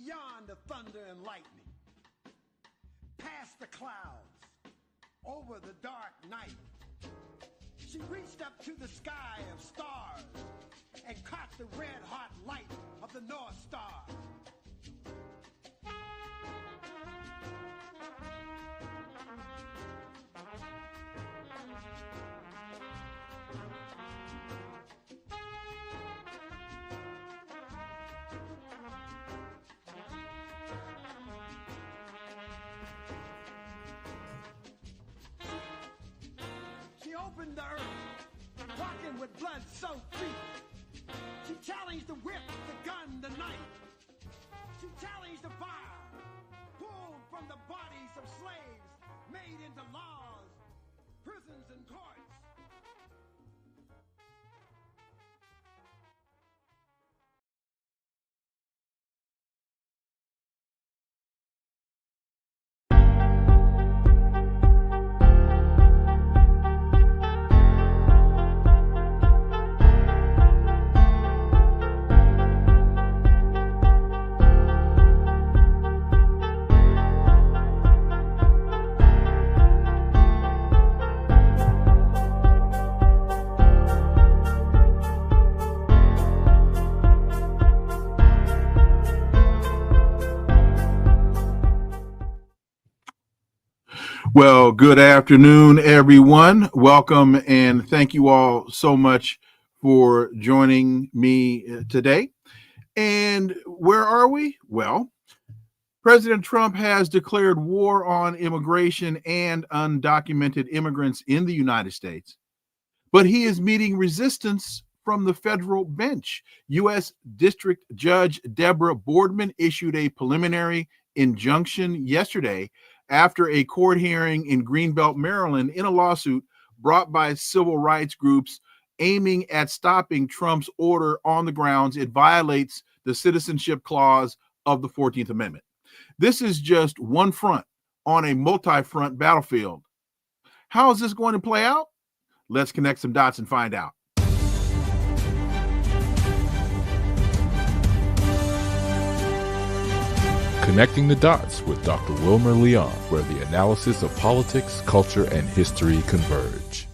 beyond the thunder and lightning, past the clouds, over the dark night. She reached up to the sky of stars and caught the red-hot light of the North Star. She opened the earth, walking with blood-soaked feet. She challenged the whip, the gun, the knife. She challenged the fire, pulled from the bodies of slaves, made into laws, prisons, and courts. Well, good afternoon, everyone. Welcome and thank you all so much for joining me today. And where are we? Well, President Trump has declared war on immigration and undocumented immigrants in the United States, but he is meeting resistance from the federal bench. U.S. District Judge Deborah Boardman issued a preliminary injunction yesterday after a court hearing in Greenbelt, Maryland, in a lawsuit brought by civil rights groups aiming at stopping Trump's order on the grounds it violates the citizenship clause of the 14th Amendment. This is just one front on a multi-front battlefield. How is this going to play out? Let's connect some dots and find out. Connecting the Dots with Dr. Wilmer Leon, where the analysis of politics, culture, and history converge.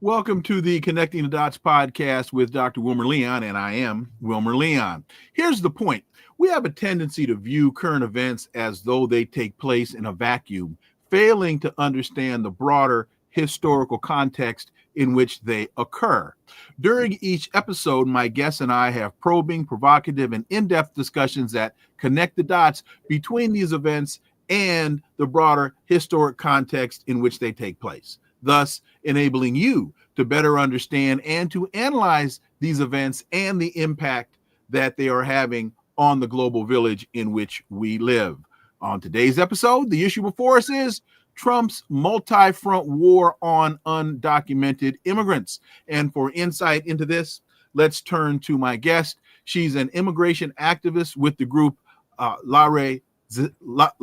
Welcome to the Connecting the Dots podcast with Dr. Wilmer Leon, and I am Wilmer Leon. Here's the point. We have a tendency to view current events as though they take place in a vacuum, failing to understand the broader historical context in which they occur. During each episode, my guests and I have probing, provocative, and in-depth discussions that connect the dots between these events and the broader historic context in which they take place, thus enabling you to better understand and to analyze these events and the impact that they are having on the global village in which we live. On today's episode, the issue before us is Trump's multi-front war on undocumented immigrants. And for insight into this, let's turn to my guest. She's an immigration activist with the group La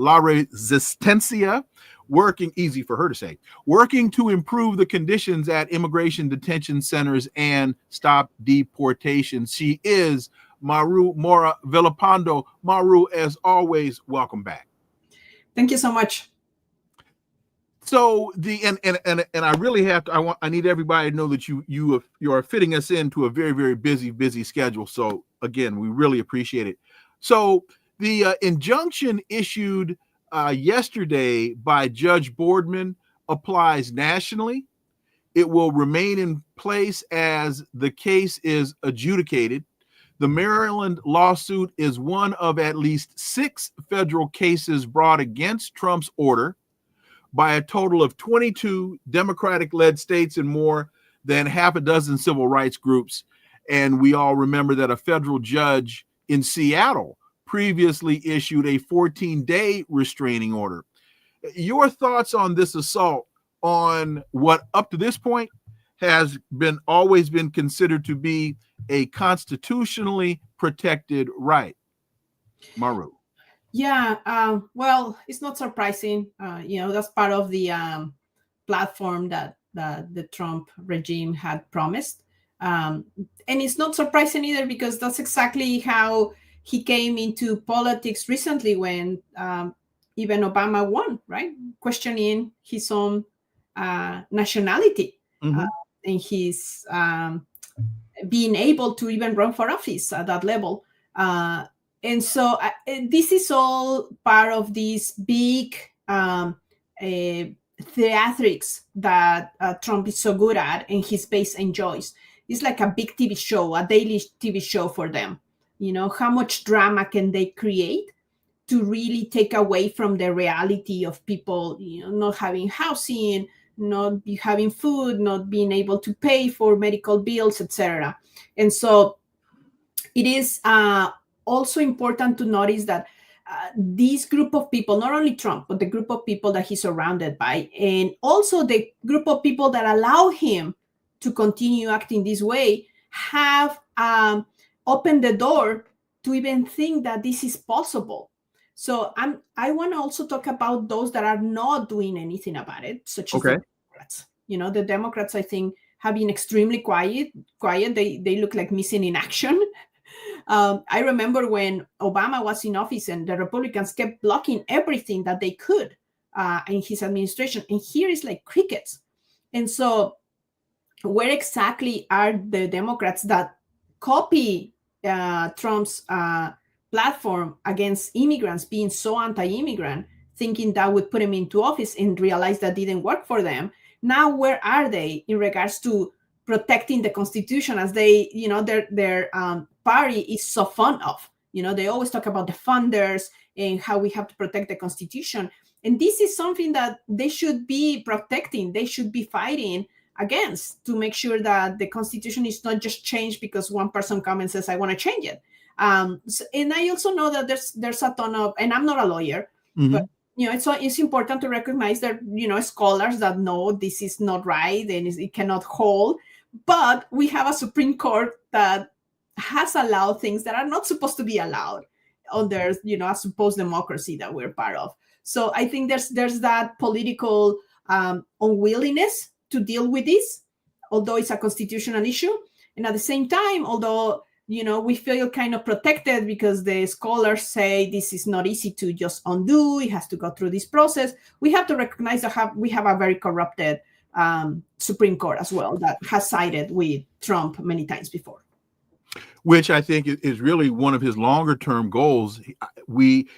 Resistencia, working, easy for her to say, working to improve the conditions at immigration detention centers and stop deportation. She is Maru Mora-Villalpando. Maru, as always, welcome back. Thank you so much. So I really have to. I need everybody to know that you are fitting us into a very, very busy schedule. So again, we really appreciate it. So the injunction issued yesterday by Judge Boardman applies nationally. It will remain in place as the case is adjudicated. The Maryland lawsuit is one of at least 6 federal cases brought against Trump's order by a total of 22 Democratic-led states and more than half a dozen civil rights groups. And we all remember that a federal judge in Seattle previously issued a 14-day restraining order. Your thoughts on this assault on what up to this point has always been considered to be a constitutionally protected right? Maru. Yeah, well, it's not surprising. That's part of the platform that the Trump regime had promised. And it's not surprising either, because that's exactly how he came into politics recently when even Obama won, right? Questioning his own nationality and his being able to even run for office at that level. And so this is all part of this big theatrics that Trump is so good at and his base enjoys. It's like a big TV show, a daily TV show for them. How much drama can they create to really take away from the reality of people, not having housing, not having food, not being able to pay for medical bills, etc. And so it is also important to notice that this group of people, not only Trump, but the group of people that he's surrounded by, and also the group of people that allow him to continue acting this way, have opened the door to even think that this is possible. So I want to also talk about those that are not doing anything about it, such as the Democrats. The Democrats, I think, have been extremely quiet. They look like missing in action. I remember when Obama was in office and the Republicans kept blocking everything that they could in his administration. And here is like crickets. And so where exactly are the Democrats that copy Trump's platform against immigrants, being so anti-immigrant, thinking that would put him into office, and realize that didn't work for them? Now, where are they in regards to protecting the Constitution, as they, their party is so fond of? They always talk about the funders and how we have to protect the Constitution. And this is something that they should be protecting. They should be fighting against, to make sure that the Constitution is not just changed because one person comes and says, I want to change it. And I also know that there's a ton of, and I'm not a lawyer, but it's important to recognize that scholars that know this is not right and it cannot hold. But we have a Supreme Court that has allowed things that are not supposed to be allowed under a supposed democracy that we're part of. So I think there's that political unwillingness to deal with this, although it's a constitutional issue, and at the same time, although we feel kind of protected because the scholars say this is not easy to just undo. It has to go through this process. We have to recognize that we have a very corrupted Supreme Court as well that has sided with Trump many times before. Which I think is really one of his longer term goals. We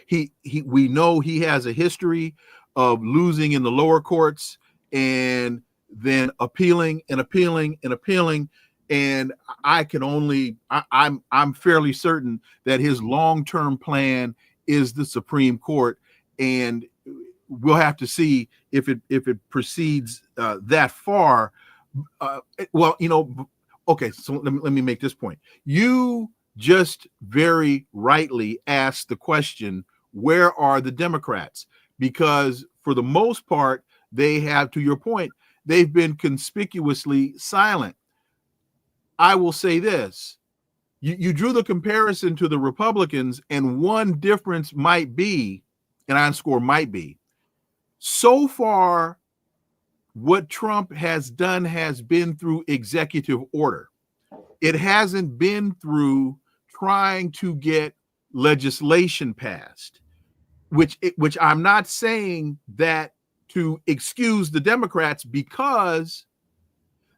know he has a history of losing in the lower courts and then appealing and appealing and appealing. And I'm fairly certain that his long-term plan is the Supreme Court, and we'll have to see if it proceeds that far. Okay. So let me make this point. You just very rightly asked the question, where are the Democrats? Because for the most part, they have, to your point, they've been conspicuously silent. I will say this. You drew the comparison to the Republicans, and one difference might be, and I underscore might be, so far, what Trump has done has been through executive order. It hasn't been through trying to get legislation passed, which I'm not saying that to excuse the Democrats, because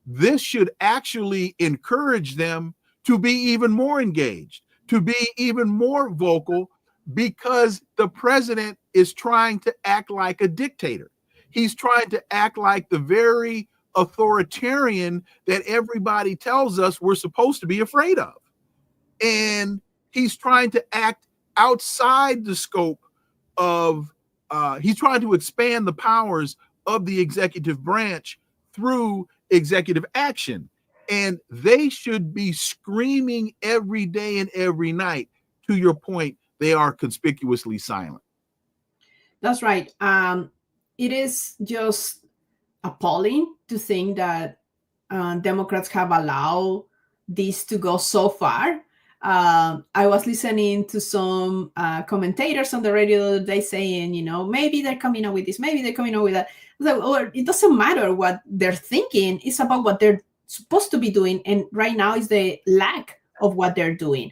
this should actually encourage them to be even more engaged, to be even more vocal, because the president is trying to act like a dictator. He's trying to act like the very authoritarian that everybody tells us we're supposed to be afraid of. And he's trying to act outside the scope of, he's trying to expand the powers of the executive branch through executive action. And they should be screaming every day and every night. To your point, they are conspicuously silent. That's right. It is just appalling to think that Democrats have allowed this to go so far. I was listening to some commentators on the radio the other day saying, maybe they're coming up with this, maybe they're coming up with that. Or it doesn't matter what they're thinking. It's about what they're supposed to be doing. And right now is the lack of what they're doing.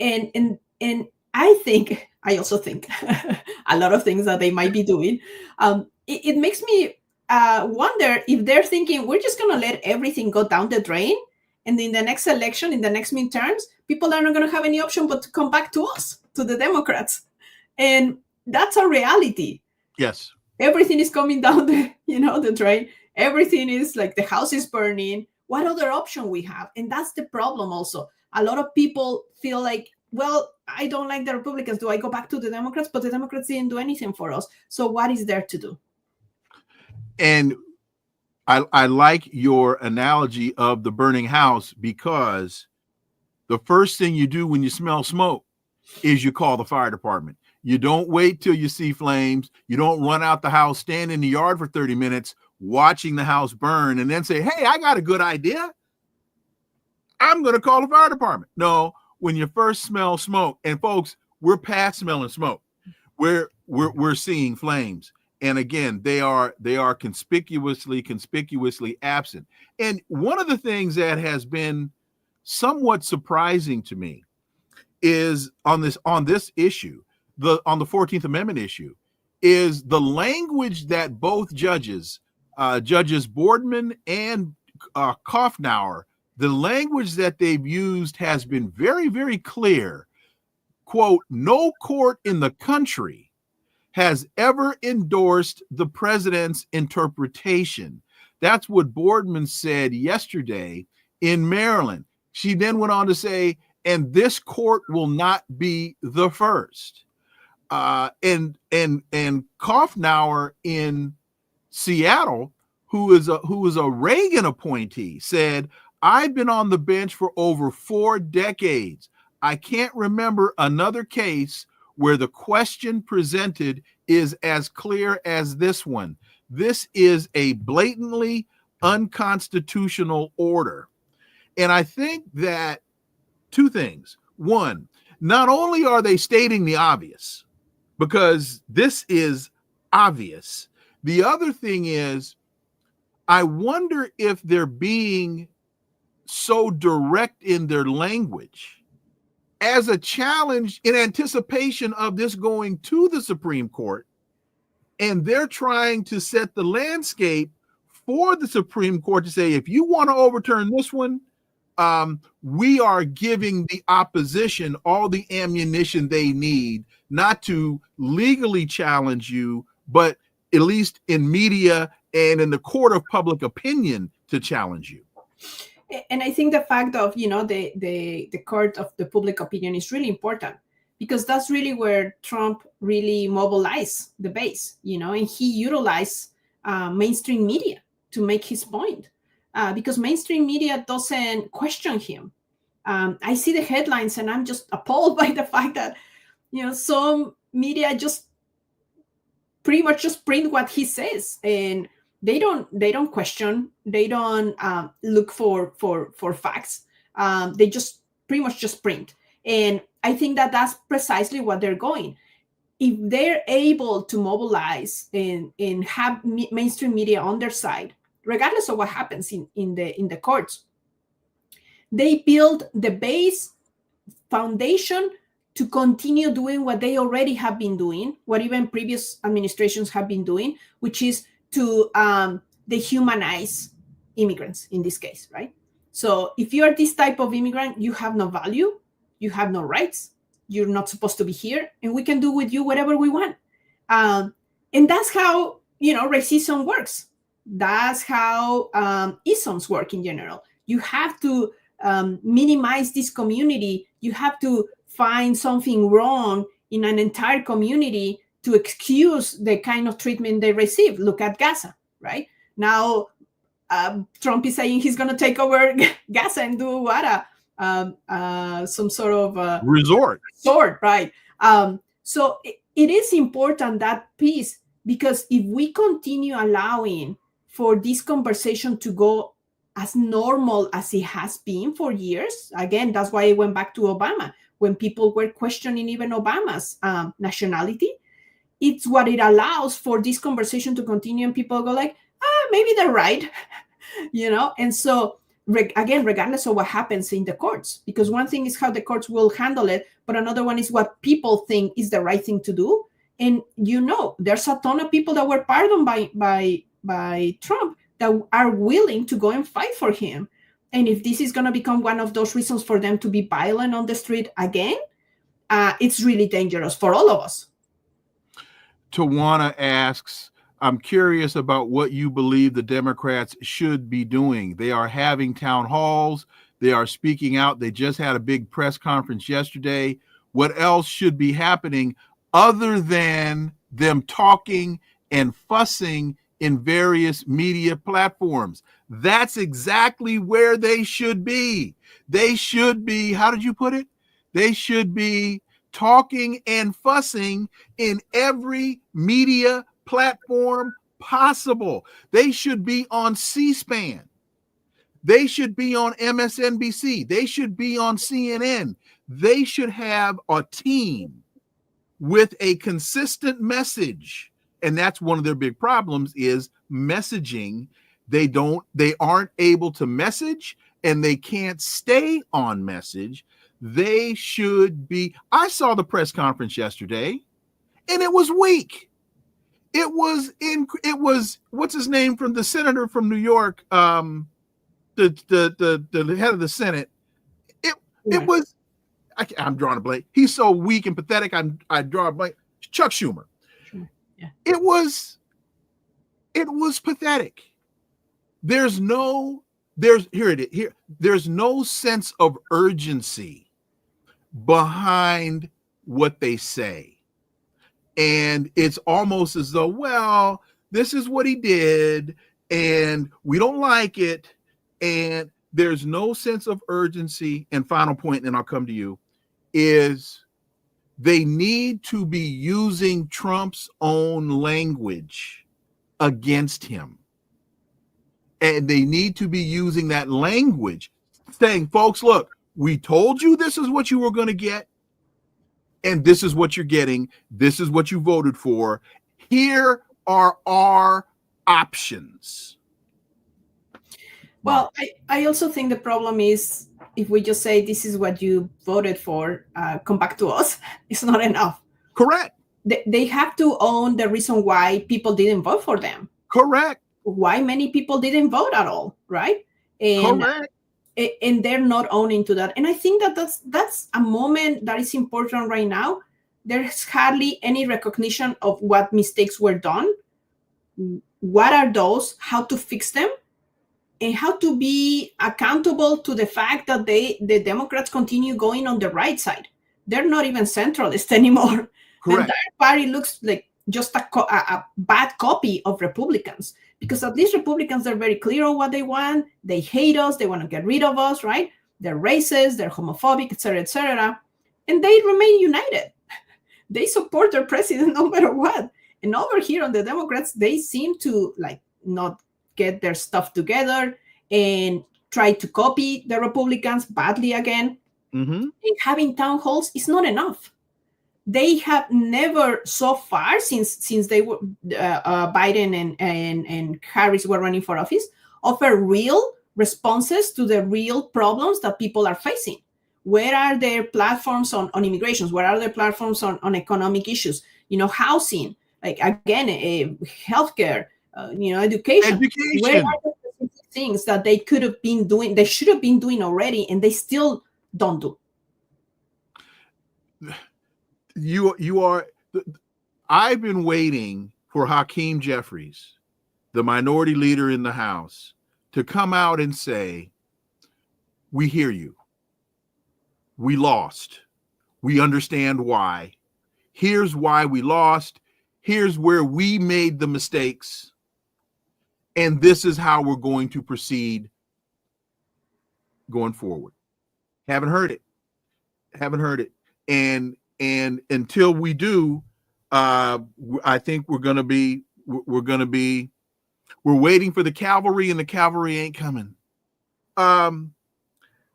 And I also think a lot of things that they might be doing. It makes me wonder if they're thinking we're just going to let everything go down the drain, and in the next election, in the next midterms, people are not going to have any option but to come back to us, to the Democrats. And that's a reality. Yes. Everything is coming down the drain. Everything is like the house is burning. What other option we have? And that's the problem also. A lot of people feel like, well, I don't like the Republicans. Do I go back to the Democrats? But the Democrats didn't do anything for us. So what is there to do? And I like your analogy of the burning house, because the first thing you do when you smell smoke is you call the fire department. You don't wait till you see flames. You don't run out the house, stand in the yard for 30 minutes watching the house burn, and then say, hey, I got a good idea. I'm going to call the fire department. No, when you first smell smoke, and folks, we're past smelling smoke. We're seeing flames. And again, they are conspicuously absent. And one of the things that has been somewhat surprising to me is on this issue, on the 14th Amendment issue, is the language that both judges Boardman and Kaufnauer, the language that they've used has been very, very clear. Quote, no court in the country has ever endorsed the president's interpretation. That's what Boardman said yesterday in Maryland. She then went on to say, and this court will not be the first. And Kaufnauer in Seattle, who is a Reagan appointee, said, I've been on the bench for over 4 decades. I can't remember another case where the question presented is as clear as this one. This is a blatantly unconstitutional order. And I think that 2 things. One, not only are they stating the obvious, because this is obvious. The other thing is, I wonder if they're being so direct in their language as a challenge in anticipation of this going to the Supreme Court, and they're trying to set the landscape for the Supreme Court to say, if you want to overturn this one, we are giving the opposition all the ammunition they need, not to legally challenge you, but at least in media and in the court of public opinion to challenge you. And I think the fact of, the court of the public opinion is really important, because that's really where Trump really mobilized the base, and he utilized mainstream media to make his point, because mainstream media doesn't question him. I see the headlines and I'm just appalled by the fact that, some media just pretty much just print what he says, and they don't question, they don't look for facts. They just pretty much just print. And I think that that's precisely what they're going. If they're able to mobilize and have mainstream media on their side, regardless of what happens in the courts, they build the base foundation to continue doing what they already have been doing, what even previous administrations have been doing, which is to dehumanize immigrants in this case, right? So if you are this type of immigrant, you have no value, you have no rights, you're not supposed to be here, and we can do with you whatever we want. And that's how, racism works. That's how isms work in general. You have to minimize this community. You have to find something wrong in an entire community to excuse the kind of treatment they receive. Look at Gaza, right? Now, Trump is saying he's going to take over Gaza and do what? Some sort of resort, right? So it is important, that piece, because if we continue allowing for this conversation to go as normal as it has been for years, again, that's why I went back to Obama, when people were questioning even Obama's nationality. It's what it allows for this conversation to continue, and people go like, maybe they're right, And so again, regardless of what happens in the courts, because one thing is how the courts will handle it, but another one is what people think is the right thing to do. And there's a ton of people that were pardoned by Trump that are willing to go and fight for him. And if this is going to become one of those reasons for them to be violent on the street again, it's really dangerous for all of us. Tawana asks, I'm curious about what you believe the Democrats should be doing. They are having town halls. They are speaking out. They just had a big press conference yesterday. What else should be happening other than them talking and fussing in various media platforms? That's exactly where they should be. They should be, how did you put it? They should be talking and fussing in every media platform possible. They should be on C-SPAN. They should be on MSNBC. They should be on CNN. They should have a team with a consistent message. And that's one of their big problems is messaging. They aren't able to message, and they can't stay on message. They should be. I saw the press conference yesterday, and it was weak. It was what's his name from the senator from New York, the head of the Senate. It was. I'm drawing a blank. He's so weak and pathetic. I draw a blank. Chuck Schumer. Yeah. It was pathetic. There's no sense of urgency behind what they say. And it's almost as though, well, this is what he did, and we don't like it. And there's no sense of urgency. And final point, and I'll come to you, is they need to be using Trump's own language against him. And they need to be using that language, saying, folks, look, we told you this is what you were going to get, and this is what you're getting. This is what you voted for. Here are our options. Well, I also think the problem is if we just say this is what you voted for, come back to us, it's not enough. Correct. They have to own the reason why people didn't vote for them. Correct. Why many people didn't vote at all, right? And, correct. And they're not owning to that. And I think that that's a moment that is important right now. There's hardly any recognition of what mistakes were done. What are those? How to fix them? And how to be accountable to the fact that the Democrats continue going on the right side. They're not even centralist anymore. Correct. The entire party looks like just a bad copy of Republicans, because at least Republicans are very clear on what they want. They hate us. They want to get rid of us, right? They're racist. They're homophobic, etc., etc. And they remain united. They support their president no matter what. And over here on the Democrats, they seem to not get their stuff together and try to copy the Republicans badly again. Mm-hmm. And having town halls is not enough. They have never so far since they were Biden and Harris were running for office, offer real responses to the real problems that people are facing. Where are their platforms on immigrations? Where are their platforms on economic issues? Housing, healthcare, education. Where are the specific things that they could have been doing? They should have been doing already, and they still don't do. I've been waiting for Hakeem Jeffries, the minority leader in the House, to come out and say, we hear you. We lost. We understand why. Here's why we lost. Here's where we made the mistakes. And this is how we're going to proceed going forward. Haven't heard it. And until we do, I think we're waiting for the cavalry, and the cavalry ain't coming.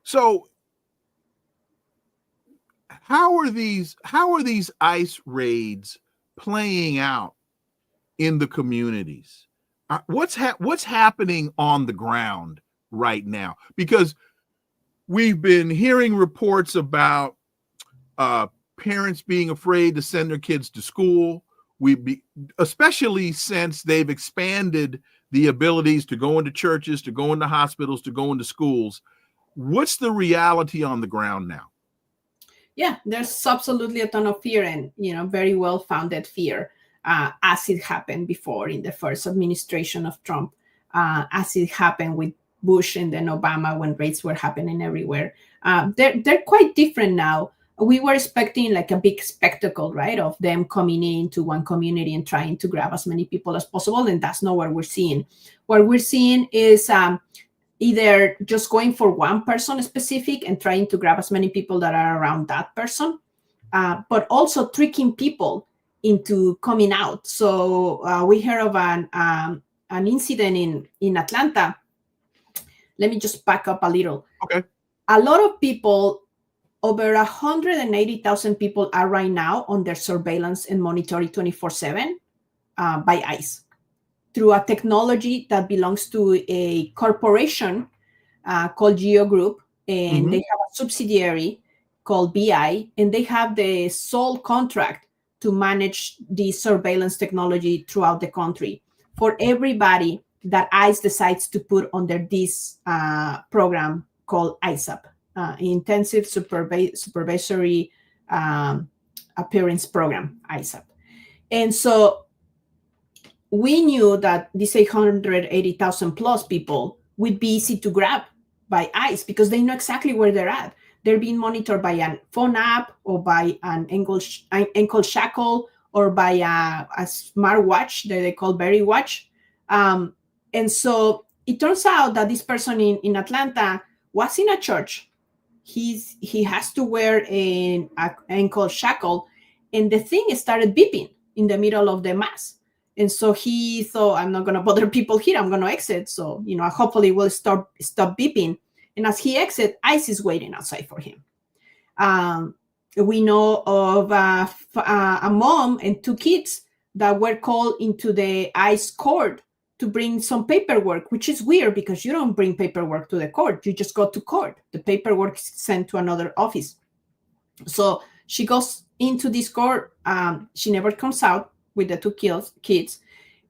So how are these ICE raids playing out in the communities? What's happening on the ground right now? Because we've been hearing reports about parents being afraid to send their kids to school. Especially since they've expanded the abilities to go into churches, to go into hospitals, to go into schools. What's the reality on the ground now? Yeah, there's absolutely a ton of fear, and very well-founded fear, as it happened before in the first administration of Trump, as it happened with Bush and then Obama when raids were happening everywhere. They're quite different now. We were expecting like a big spectacle, right, of them coming into one community and trying to grab as many people as possible, and that's not what we're seeing. What we're seeing is either just going for one person specific and trying to grab as many people that are around that person, but also tricking people into coming out. So we heard of an incident in Atlanta. Let me just back up a little. Okay. A lot of people, over 180,000 people are right now under surveillance and monitoring 24/7 by ICE through a technology that belongs to a corporation called Geo Group, and they have a subsidiary called BI, and they have the sole contract to manage the surveillance technology throughout the country for everybody that ICE decides to put under this program called ISAP, Intensive Supervisory Appearance Program, ISAP. And so we knew that these 880,000 plus people would be easy to grab by ICE because they know exactly where they're at. They're being monitored by a phone app or by an ankle shackle or by a smart watch that they call Berry Watch. And so it turns out that this person in Atlanta was in a church. He has to wear an ankle shackle, and the thing started beeping in the middle of the mass. And so he thought, I'm not going to bother people here. I'm going to exit. So, hopefully we'll stop beeping. And as he exits, ICE is waiting outside for him. We know of a mom and two kids that were called into the ICE court to bring some paperwork, which is weird because you don't bring paperwork to the court. You just go to court. The paperwork is sent to another office. So she goes into this court. She never comes out with the two kids,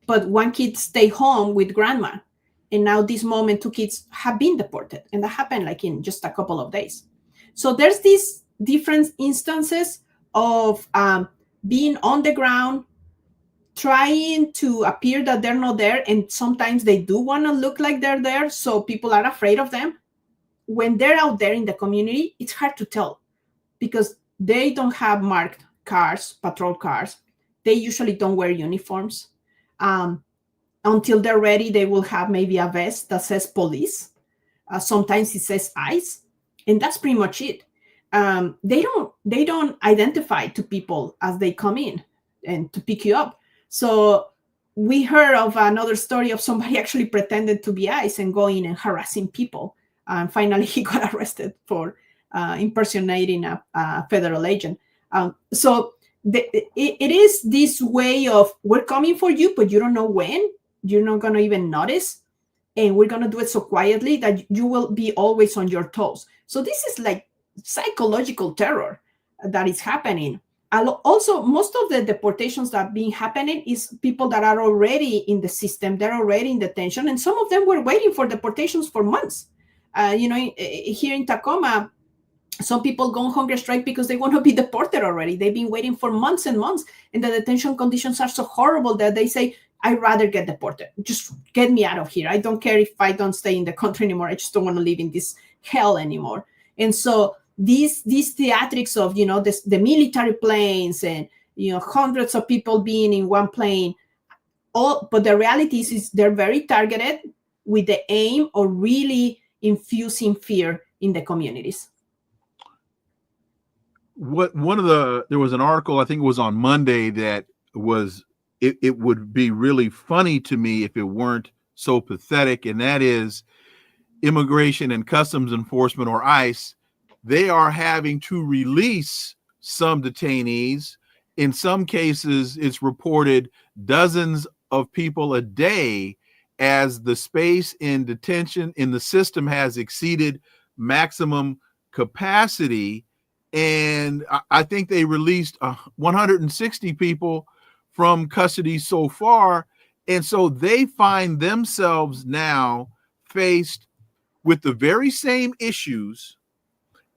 but one kid stay home with grandma. And now this mom and two kids have been deported. And that happened like in just a couple of days. So there's these different instances of being on the ground, trying to appear that they're not there. And sometimes they do want to look like they're there. So people are afraid of them. When they're out there in the community, it's hard to tell because they don't have marked cars, patrol cars. They usually don't wear uniforms. Until they're ready, they will have maybe a vest that says police. Sometimes it says ICE, and that's pretty much it. They don't identify to people as they come in and to pick you up. So we heard of another story of somebody actually pretended to be ICE and going and harassing people. And finally, he got arrested for impersonating a federal agent. So it is this way of we're coming for you, but you don't know when. You're not going to even notice. And we're going to do it so quietly that you will be always on your toes. So this is like psychological terror that is happening. Also, most of the deportations that are being happening is people that are already in the system. They're already in detention. And some of them were waiting for deportations for months. Here in Tacoma, some people go on hunger strike because they want to be deported already. They've been waiting for months and months, and the detention conditions are so horrible that they say, I'd rather get deported. Just get me out of here. I don't care if I don't stay in the country anymore. I just don't want to live in this hell anymore. And so these theatrics of, the military planes and, hundreds of people being in one plane, but the reality is they're very targeted with the aim of really infusing fear in the communities. There was an article, I think it was on Monday, that was, it would be really funny to me if it weren't so pathetic. And that is Immigration and Customs Enforcement, or ICE. They are having to release some detainees. In some cases, it's reported dozens of people a day. as the space in detention in the system has exceeded maximum capacity. And I think they released 160 people from custody so far. And so they find themselves now faced with the very same issues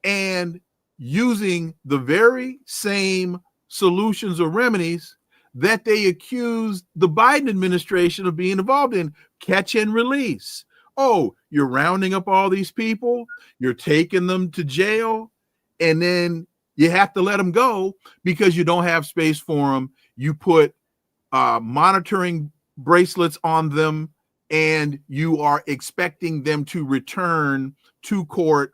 and using the very same solutions or remedies that they accused the Biden administration of being involved in. Catch and release. Oh, you're rounding up all these people, you're taking them to jail, and then you have to let them go because you don't have space for them. You put monitoring bracelets on them, and you are expecting them to return to court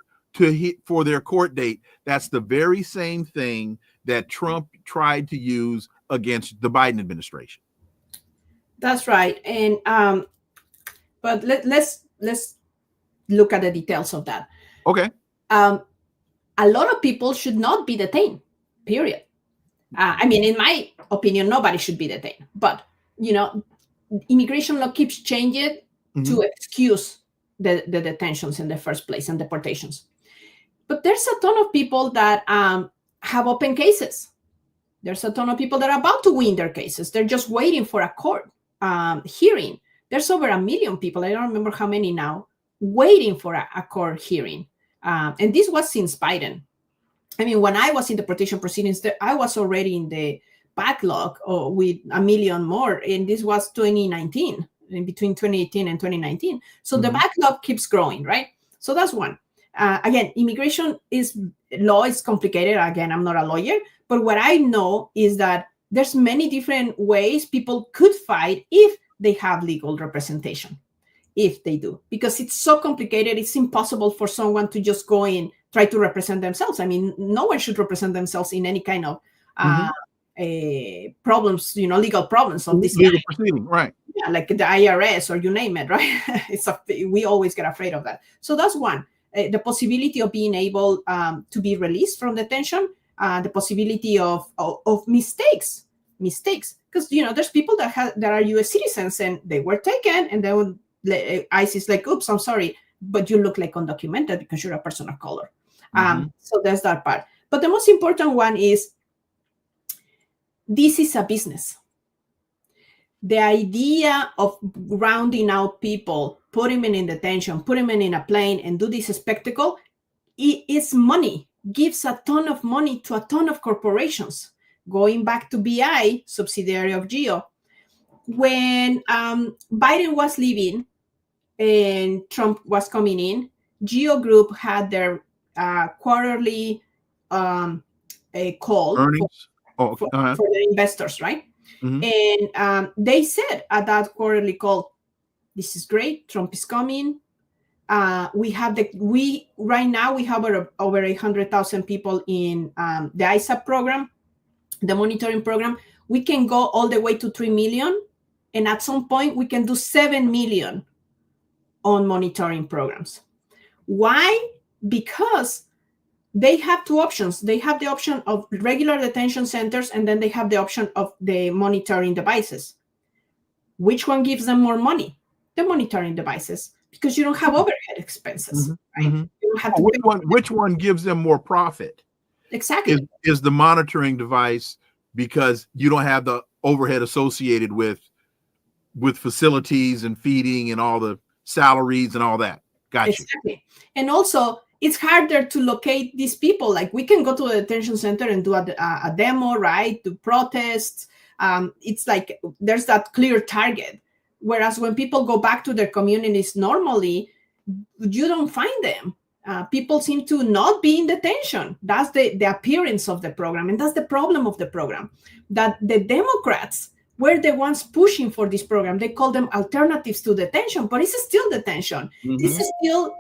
for their court date. That's the very same thing that Trump tried to use against the Biden administration. That's right. And but let's look at the details of that. Okay. A lot of people should not be detained, period. I mean, in my opinion, nobody should be detained. But, immigration law keeps changing to excuse the detentions in the first place and deportations. But there's a ton of people that have open cases. There's a ton of people that are about to win their cases. They're just waiting for a court hearing. There's over 1 million people, I don't remember how many now, waiting for a court hearing. And this was since Biden. I mean, when I was in deportation proceedings, I was already in the backlog with 1 million more, and this was 2019, in between 2018 and 2019. So the backlog keeps growing, right? So that's one. Again, immigration law is complicated. Again, I'm not a lawyer, but what I know is that there's many different ways people could fight if they have legal representation. If they do, because it's so complicated, it's impossible for someone to just go in, try to represent themselves. I mean, no one should represent themselves in any kind of problems, legal problems of this legal proceeding, right? Yeah, like the IRS or you name it, right? We always get afraid of that. So that's one. The possibility of being able to be released from detention, the possibility of mistakes, because there's people that are U.S. citizens and they were taken and then ICE is like, oops, I'm sorry, but you look like undocumented because you're a person of color. So there's that part. But the most important one is this is a business. The idea of rounding out people, putting them in detention, putting them in a plane and do this spectacle, it's money, gives a ton of money to a ton of corporations. Going back to BI, subsidiary of Geo, when Biden was leaving and Trump was coming in, Geo Group had their quarterly call earnings for the investors, right? And they said at that quarterly call, this is great, Trump is coming. Right now we have over 100,000 people in the ISAP program, the monitoring program. We can go all the way to 3 million. And at some point, we can do 7 million on monitoring programs. Why? Because they have two options. They have the option of regular detention centers, and then they have the option of the monitoring devices. Which one gives them more money? The monitoring devices, because you don't have overhead expenses. Right? You don't have to which one gives them more profit? Exactly. Is the monitoring device, because you don't have the overhead associated with facilities and feeding and all the salaries and all that. Gotcha. Exactly. And also, it's harder to locate these people. Like, we can go to a detention center and do a demo, right? To protest. It's like there's that clear target. Whereas when people go back to their communities normally, you don't find them. People seem to not be in detention. That's the appearance of the program. And that's the problem of the program. That the Democrats were the ones pushing for this program. They call them alternatives to detention, but it's still detention. This is still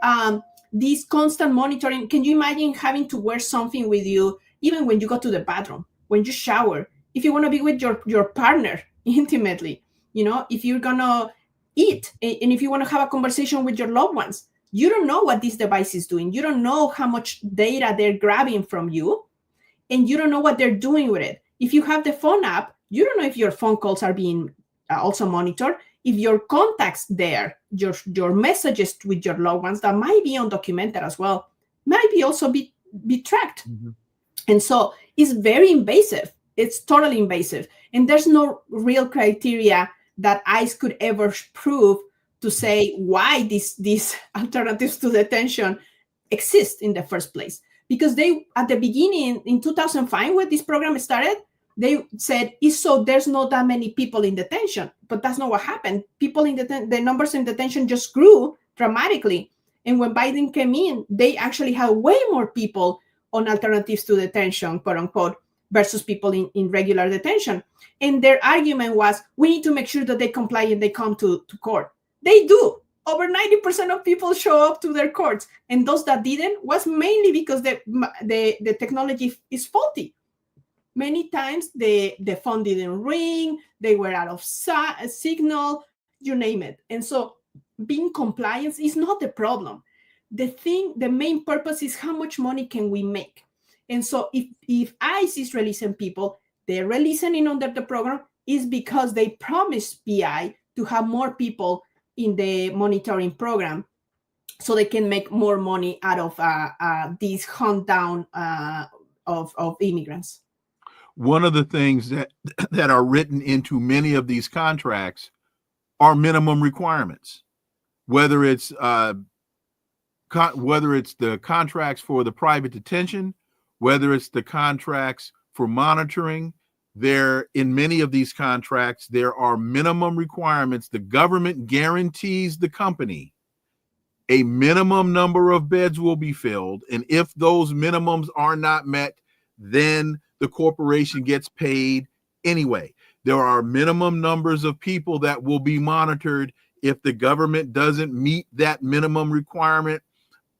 this constant monitoring. Can you imagine having to wear something with you, even when you go to the bathroom, when you shower, if you want to be with your partner intimately, if you're going to eat, and if you want to have a conversation with your loved ones, you don't know what this device is doing. You don't know how much data they're grabbing from you, and you don't know what they're doing with it. If you have the phone app, you don't know if your phone calls are being also monitored. if your contacts there, your messages with your loved ones that might be undocumented as well, might be also be tracked. Mhm. And so it's very invasive. It's totally invasive. And there's no real criteria that ICE could ever prove to say why these alternatives to detention exist in the first place. Because they, at the beginning, in 2005, when this program started, they said, so there's not that many people in detention. But that's not what happened. People in the numbers in detention just grew dramatically. And when Biden came in, they actually had way more people on alternatives to detention, quote unquote, versus people in regular detention. And their argument was, we need to make sure that they comply and they come to court. They do. Over 90% of people show up to their courts. And those that didn't was mainly because the technology is faulty. Many times the phone didn't ring, they were out of signal, you name it. And so being compliant is not the problem. The main purpose is how much money can we make. And so if ICE is releasing people, they're releasing under the program is because they promised BI to have more people in the monitoring program so they can make more money out of this hunt down of immigrants. One of the things that are written into many of these contracts are minimum requirements, whether it's the contracts for the private detention, whether it's the contracts for monitoring. In many of these contracts, there are minimum requirements. The government guarantees the company a minimum number of beds will be filled. And if those minimums are not met, then the corporation gets paid anyway. There are minimum numbers of people that will be monitored. If the government doesn't meet that minimum requirement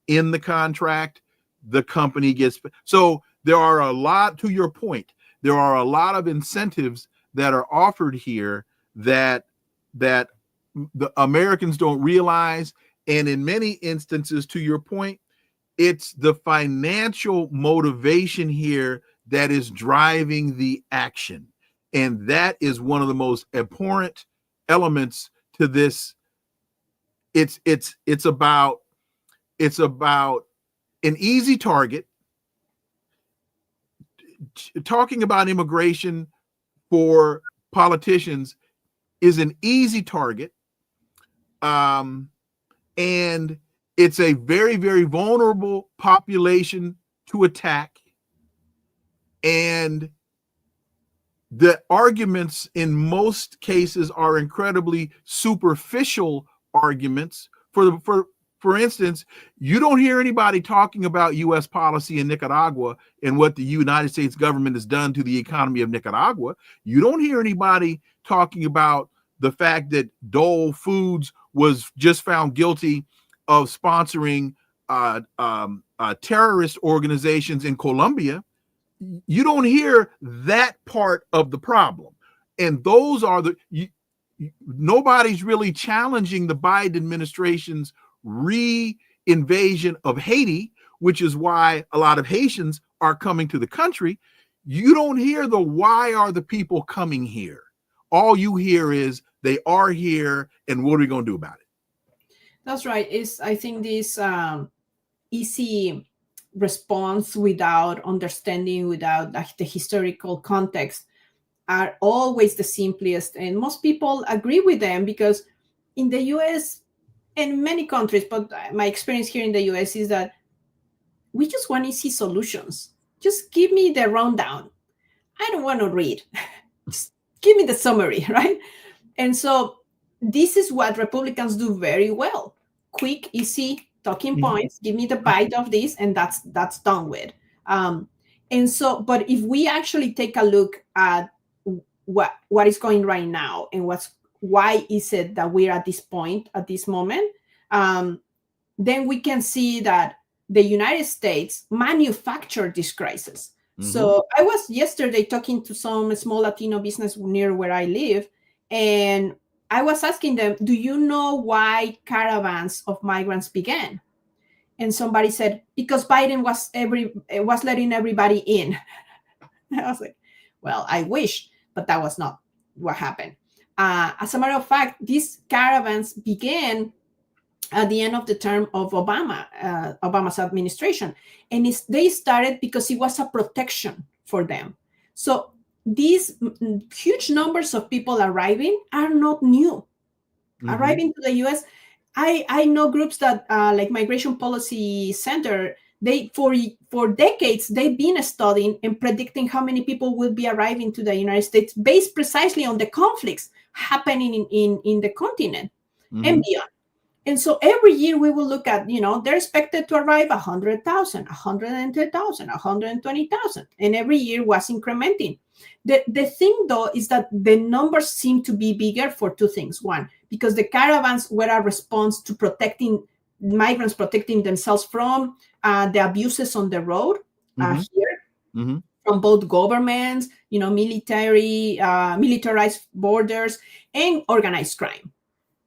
in the contract, the company gets paid. So there are a lot, to your point, there are a lot of incentives that are offered here that the Americans don't realize. And in many instances, to your point, it's the financial motivation here that is driving the action. And that is one of the most abhorrent elements to this. It's about an easy target. Talking about immigration for politicians is an easy target. And it's a very, very vulnerable population to attack. And the arguments in most cases are incredibly superficial arguments. For instance, you don't hear anybody talking about U.S. policy in Nicaragua and what the United States government has done to the economy of Nicaragua. You don't hear anybody talking about the fact that Dole Foods was just found guilty of sponsoring terrorist organizations in Colombia. You don't hear that part of the problem. And those are nobody's really challenging the Biden administration's re-invasion of Haiti, which is why a lot of Haitians are coming to the country. You don't hear the why are the people coming here. All you hear is they are here, and what are we going to do about it? That's right. I think this easy response without understanding, without the historical context, are always the simplest. And most people agree with them because in the US and many countries, but my experience here in the US is that we just want easy solutions. Just give me the rundown. I don't want to read. Just give me the summary, right? And so this is what Republicans do very well. Quick, easy talking points. Give me the bite of this, and that's done with. And so, but if we actually take a look at what is going right now and why is it that we're at this point, at this moment, then we can see that the United States manufactured this crisis. Mm-hmm. So I was yesterday talking to some small Latino business near where I live, and I was asking them, do you know why caravans of migrants began? And somebody said, because Biden was letting everybody in. I was like, well, I wish, but that was not what happened. As a matter of fact, these caravans began at the end of the term of Obama's administration. And they started because it was a protection for them. So these huge numbers of people arriving are not new. Arriving to the US, I know groups that like Migration Policy Center, they for decades they've been studying and predicting how many people will be arriving to the United States based precisely on the conflicts happening in the continent and beyond. And so every year we will look at, they're expected to arrive 100,000, 110,000, 120,000, and every year was incrementing. The thing, though, is that the numbers seem to be bigger for two things. One, because the caravans were a response to migrants protecting themselves from the abuses on the road here, from both governments, militarized borders, and organized crime.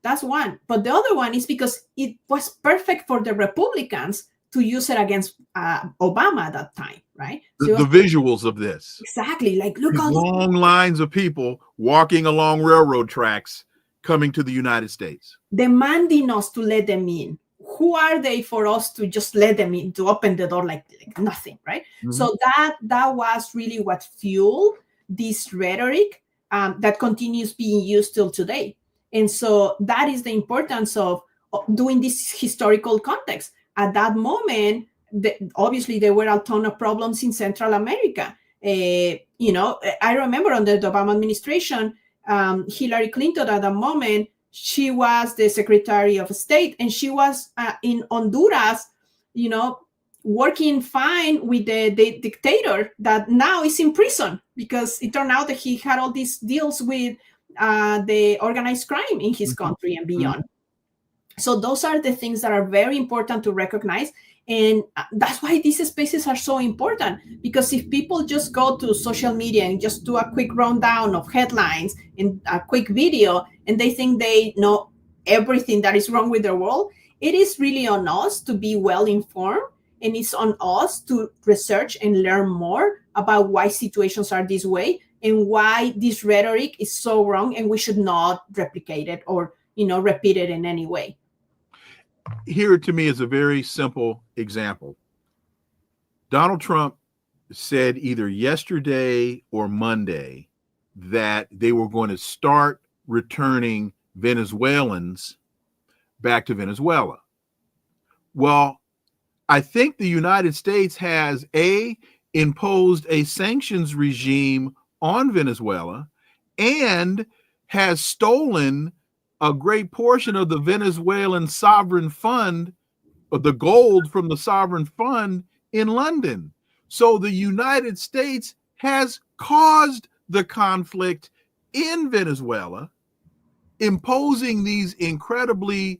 That's one. But the other one is because it was perfect for the Republicans to use it against Obama at that time, right? So the visuals of this. Exactly. Like, look, all long lines of people walking along railroad tracks coming to the United States. Demanding us to let them in. Who are they for us to just let them in, to open the door like nothing, right? So that was really what fueled this rhetoric that continues being used till today. And so that is the importance of doing this historical context. At that moment, obviously, there were a ton of problems in Central America. I remember under the Obama administration, Hillary Clinton at the moment, she was the Secretary of State, and she was in Honduras, working fine with the dictator that now is in prison because it turned out that he had all these deals with the organized crime in his country and beyond. So those are the things that are very important to recognize. And that's why these spaces are so important, because if people just go to social media and just do a quick rundown of headlines and a quick video, and they think they know everything that is wrong with their world, it is really on us to be well informed, and it's on us to research and learn more about why situations are this way and why this rhetoric is so wrong, and we should not replicate it or repeat it in any way. Here to me is a very simple example. Donald Trump said either yesterday or Monday that they were going to start returning Venezuelans back to Venezuela. Well, I think the United States has imposed a sanctions regime on Venezuela and has stolen a great portion of the Venezuelan sovereign fund, or the gold from the sovereign fund in London. So the United States has caused the conflict in Venezuela, imposing these incredibly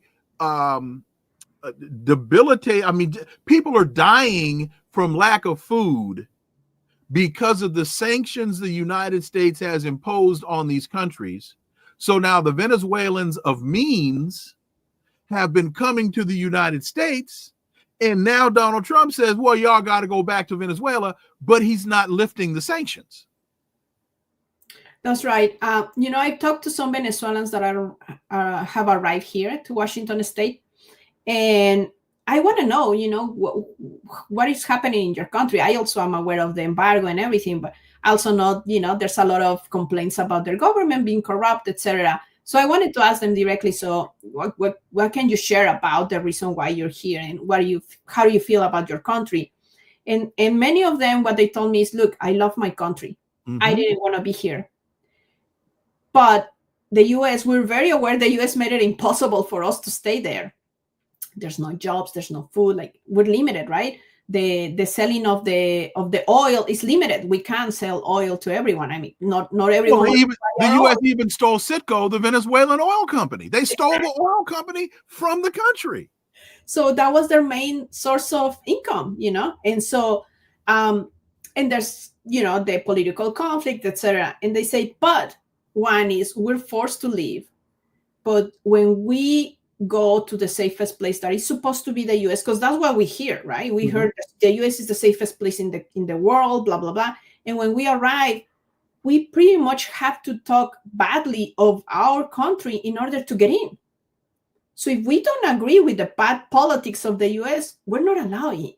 debilitating. I mean, people are dying from lack of food because of the sanctions the United States has imposed on these countries. So now the Venezuelans of means have been coming to the United States, and now Donald Trump says, well, y'all got to go back to Venezuela, but he's not lifting the sanctions. That's right. I talked to some Venezuelans that have arrived here to Washington State, and I want to know, what is happening in your country. I also am aware of the embargo and everything, but I also know, there's a lot of complaints about their government being corrupt, etc. So I wanted to ask them directly. So what can you share about the reason why you're here, and how do you feel about your country? And many of them, what they told me is, look, I love my country. I didn't want to be here. But the US, we're very aware the US made it impossible for us to stay there. There's no jobs, there's no food, like we're limited, right? The selling of the oil is limited. We can't sell oil to everyone. I mean, not everyone. Well, even the U.S. even stole Citgo, the Venezuelan oil company. They stole the oil company from the country. So that was their main source of income, And so, and there's the political conflict, etc. And they say, but one is we're forced to leave, but when we go to the safest place that is supposed to be the US, because that's what we hear, right? We heard the US is the safest place in the world, blah, blah, blah. And when we arrive, we pretty much have to talk badly of our country in order to get in. So if we don't agree with the bad politics of the US, we're not allowed in.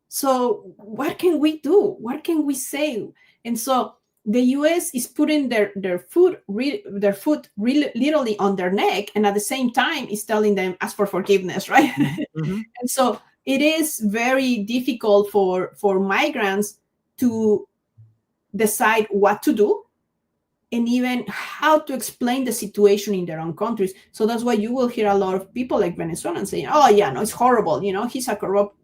So what can we do? What can we say? And so the US is putting their foot literally on their neck, and at the same time is telling them ask for forgiveness, right? Mm-hmm. And so it is very difficult for migrants to decide what to do and even how to explain the situation in their own countries. So that's why you will hear a lot of people like Venezuelans saying, oh yeah, no, it's horrible, he's a corrupt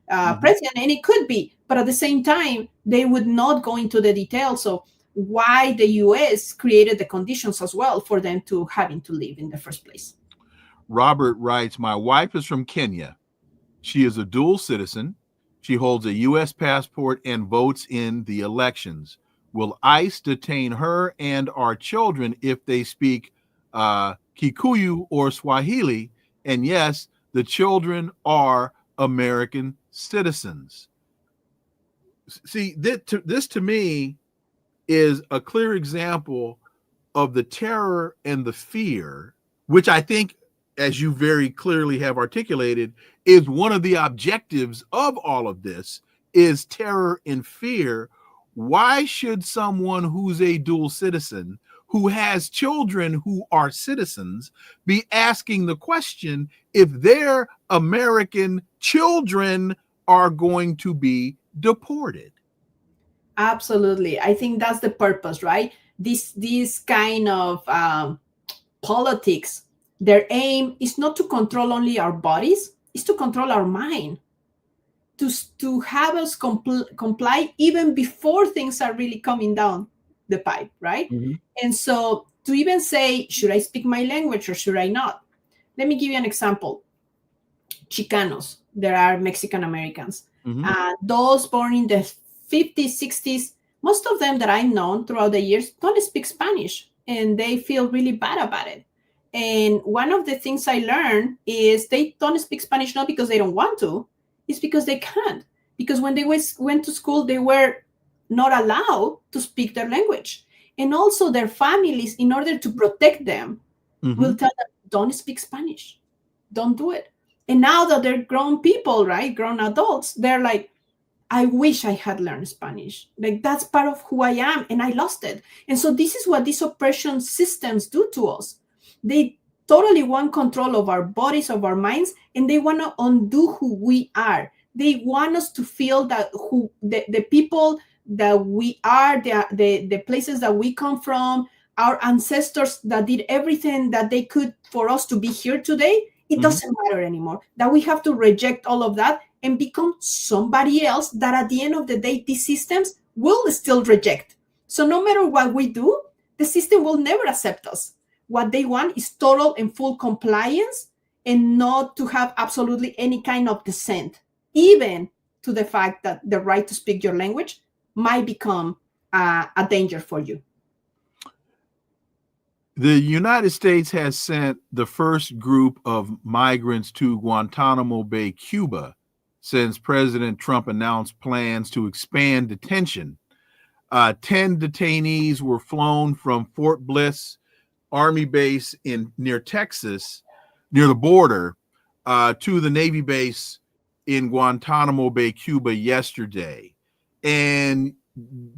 president, and it could be, but at the same time they would not go into the details of why the US created the conditions as well for them to having to leave in the first place. Robert writes, my wife is from Kenya. She is a dual citizen. She holds a U.S. passport and votes in the elections. Will ICE detain her and our children if they speak Kikuyu or Swahili? And yes, the children are American citizens. See, this to me is a clear example of the terror and the fear, which I think, as you very clearly have articulated, is one of the objectives of all of this, is terror and fear. Why should someone who's a dual citizen, who has children who are citizens, be asking the question if their American children are going to be deported? Absolutely. I think that's the purpose, right? This kind of politics, their aim is not to control only our bodies, it's to control our mind, to have us comply even before things are really coming down the pipe, right? Mm-hmm. And so to even say, should I speak my language or should I not? Let me give you an example. Chicanos, there are Mexican Americans. Mm-hmm. Those born in the 50s, 60s, most of them that I've known throughout the years don't speak Spanish, and they feel really bad about it. And one of the things I learned is they don't speak Spanish not because they don't want to, it's because they can't. Because when they went to school, they were not allowed to speak their language. And also their families, in order to protect them, will tell them, don't speak Spanish. Don't do it. And now that they're grown people, right, grown adults, they're like, I wish I had learned Spanish. Like, that's part of who I am, and I lost it. And so this is what these oppression systems do to us. They totally want control of our bodies, of our minds, and they want to undo who we are. They want us to feel that who the people that we are, the places that we come from, our ancestors that did everything that they could for us to be here today, it doesn't matter anymore. That we have to reject all of that and become somebody else that at the end of the day, these systems will still reject. So no matter what we do, the system will never accept us. What they want is total and full compliance and not to have absolutely any kind of dissent, even to the fact that the right to speak your language might become a danger for you. The United States has sent the first group of migrants to Guantanamo Bay, Cuba, since President Trump announced plans to expand detention. 10 detainees were flown from Fort Bliss Army base near Texas, near the border, to the Navy base in Guantanamo Bay, Cuba yesterday. And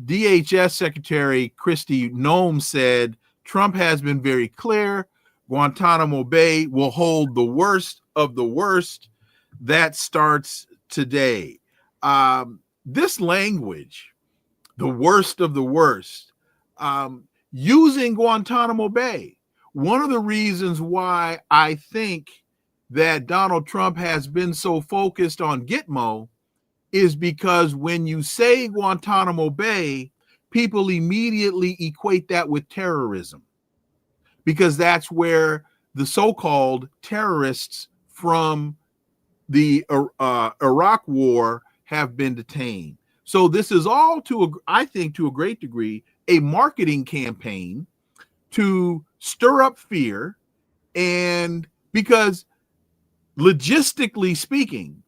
DHS Secretary Kristi Noem said, Trump has been very clear. Guantanamo Bay will hold the worst of the worst. That starts today. This language, the worst of the worst, using Guantanamo Bay, one of the reasons why I think that Donald Trump has been so focused on Gitmo is because when you say Guantanamo Bay, people immediately equate that with terrorism, because that's where the so-called terrorists from the Iraq War have been detained. So this is all, I think, to a great degree, a marketing campaign to stir up fear, and because logistically speaking,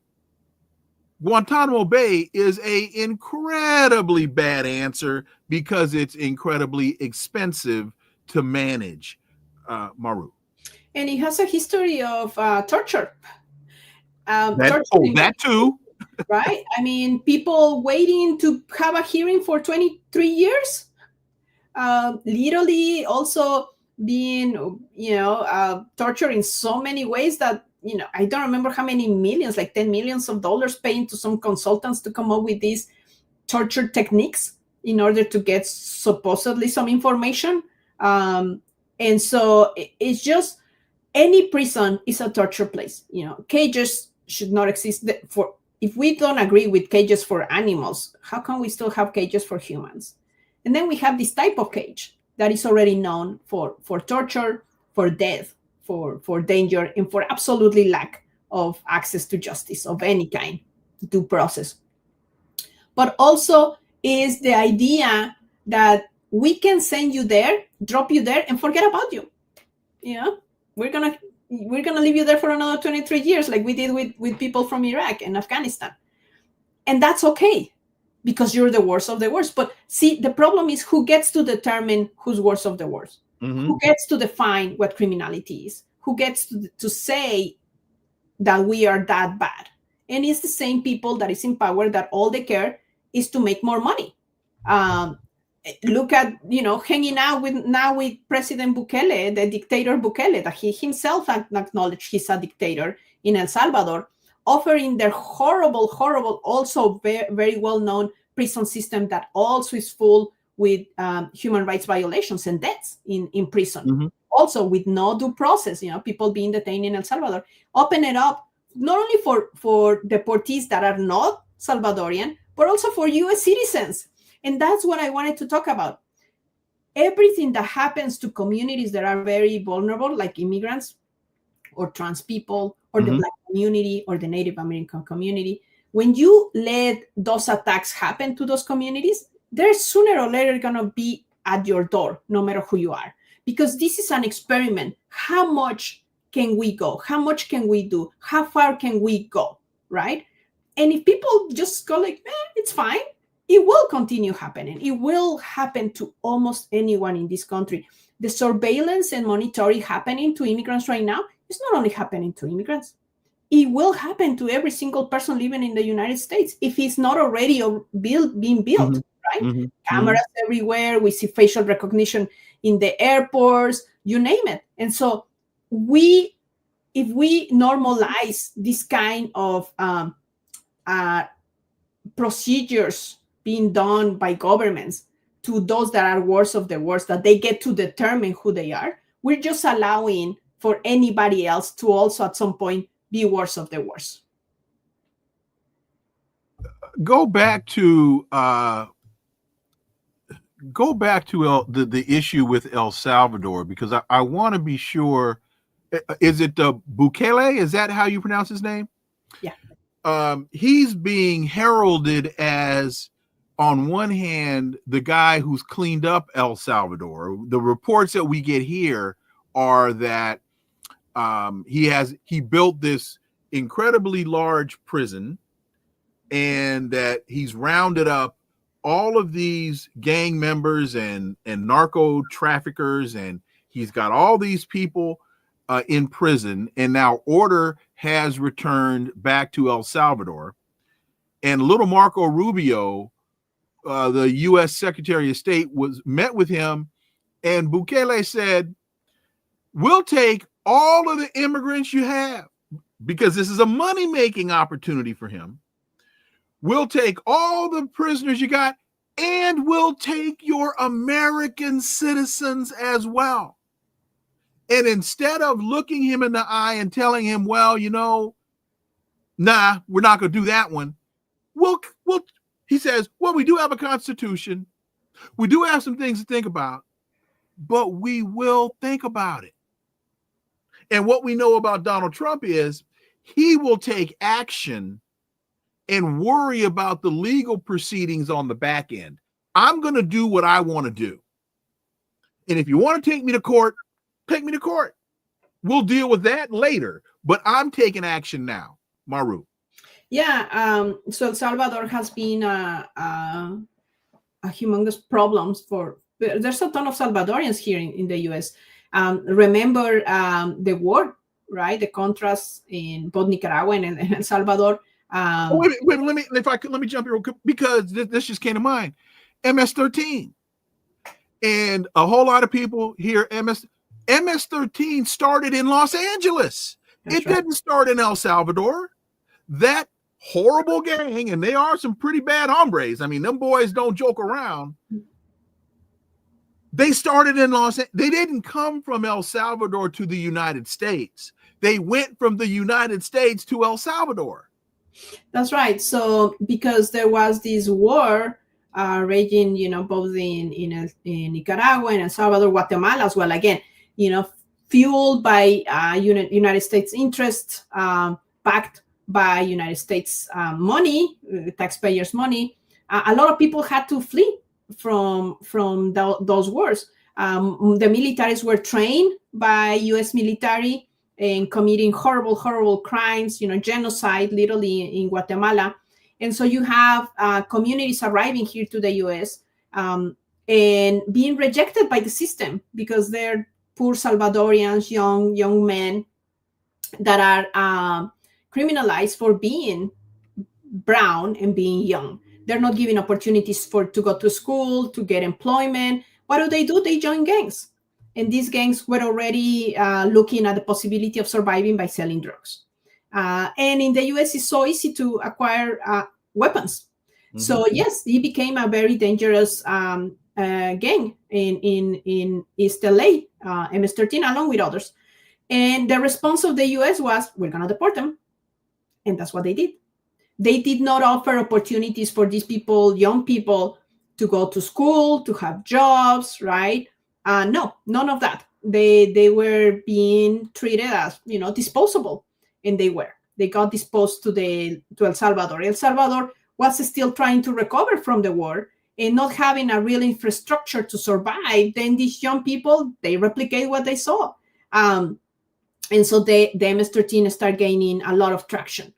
Guantanamo Bay is a incredibly bad answer because it's incredibly expensive to manage, Maru. And it has a history of torture. That too. Right? I mean, people waiting to have a hearing for 23 years, literally also being, tortured in so many ways that, I don't remember how many millions, like 10 millions of dollars paying to some consultants to come up with these torture techniques in order to get supposedly some information. And so it's just, any prison is a torture place. Cages should not exist for. If we don't agree with cages for animals, how can we still have cages for humans? And then we have this type of cage that is already known for torture, for death, for danger, and for absolutely lack of access to justice of any kind, due process. But also is the idea that we can send you there, drop you there, and forget about you. We're gonna leave you there for another 23 years, like we did with people from Iraq and Afghanistan. And that's okay, because you're the worst of the worst. But see, the problem is who gets to determine who's worst of the worst? Mm-hmm. Who gets to define what criminality is? Who gets to say that we are that bad? And it's the same people that is in power that all they care is to make more money. Look at, hanging out with President Bukele, the dictator Bukele, that he himself acknowledged he's a dictator in El Salvador, offering their horrible, also very, very well-known prison system that also is full with human rights violations and deaths in prison. Mm-hmm. Also with no due process, people being detained in El Salvador. Open it up, not only for deportees that are not Salvadorian, but also for U.S. citizens. And that's what I wanted to talk about. Everything that happens to communities that are very vulnerable, like immigrants or trans people or mm-hmm. the Black community or the Native American community, when you let those attacks happen to those communities, they're sooner or later going to be at your door, no matter who you are. Because this is an experiment. How much can we go? How much can we do? How far can we go, right? And if people just go like, it's fine, it will continue happening. It will happen to almost anyone in this country. The surveillance and monitoring happening to immigrants right now is not only happening to immigrants. It will happen to every single person living in the United States if it's not already being built, mm-hmm. right? Mm-hmm. Cameras mm-hmm. everywhere. We see facial recognition in the airports, you name it. And so if we normalize this kind of procedures being done by governments to those that are worst of the worst, that they get to determine who they are, we're just allowing for anybody else to also at some point be worst of the worst. Go back to the issue with El Salvador, because I want to be sure. Is it Bukele? Is that how you pronounce his name? Yeah. He's being heralded as, on one hand, the guy who's cleaned up El Salvador. The reports that we get here are that he built this incredibly large prison, and that he's rounded up all of these gang members and narco traffickers, and he's got all these people in prison, and now order has returned back to El Salvador. And little Marco Rubio, the U.S. Secretary of State, met with him, and Bukele said, "We'll take all of the immigrants you have," because this is a money-making opportunity for him. "We'll take all the prisoners you got, and we'll take your American citizens as well." And instead of looking him in the eye and telling him, well, nah, we're not going to do that one. He says, well, we do have a constitution. We do have some things to think about, but we will think about it. And what we know about Donald Trump is he will take action and worry about the legal proceedings on the back end. I'm going to do what I want to do. And if you want to take me to court, take me to court. We'll deal with that later. But I'm taking action now. Maru. Yeah. So El Salvador has been a humongous problems for. There's a ton of Salvadorians here in the U.S. Remember the war, right? The contrast in both Nicaragua and El Salvador. Wait, let me jump here real quick, because this just came to mind. MS-13, and a whole lot of people here. MS-13 started in Los Angeles. It didn't start in El Salvador. That horrible gang, and they are some pretty bad hombres. I mean, them boys don't joke around. They started in they didn't come from El Salvador to the United States. They went from the United States to El Salvador. That's right. So because there was this war raging, both in Nicaragua and El Salvador, Guatemala as well. Again, fueled by United States interests, backed by United States money, taxpayers' money. A lot of people had to flee from those wars. The militaries were trained by U.S. military and committing horrible crimes, genocide, literally in Guatemala. And so you have communities arriving here to the U.S. And being rejected by the system because they're poor Salvadorians, young men that are criminalized for being brown and being young. They're not given opportunities to go to school, to get employment. What do? They join gangs. And these gangs were already looking at the possibility of surviving by selling drugs. And in the US, it's so easy to acquire weapons. Mm-hmm. So yes, it became a very dangerous gang in East LA, MS-13, along with others. And the response of the US was, we're going to deport them. And that's what they did. They did not offer opportunities for these people, young people, to go to school, to have jobs, right? No, none of that. They were being treated as, disposable. And they got disposed to El Salvador. El Salvador was still trying to recover from the war and not having a real infrastructure to survive. Then these young people, they replicate what they saw. And so the MS-13 started gaining a lot of traction.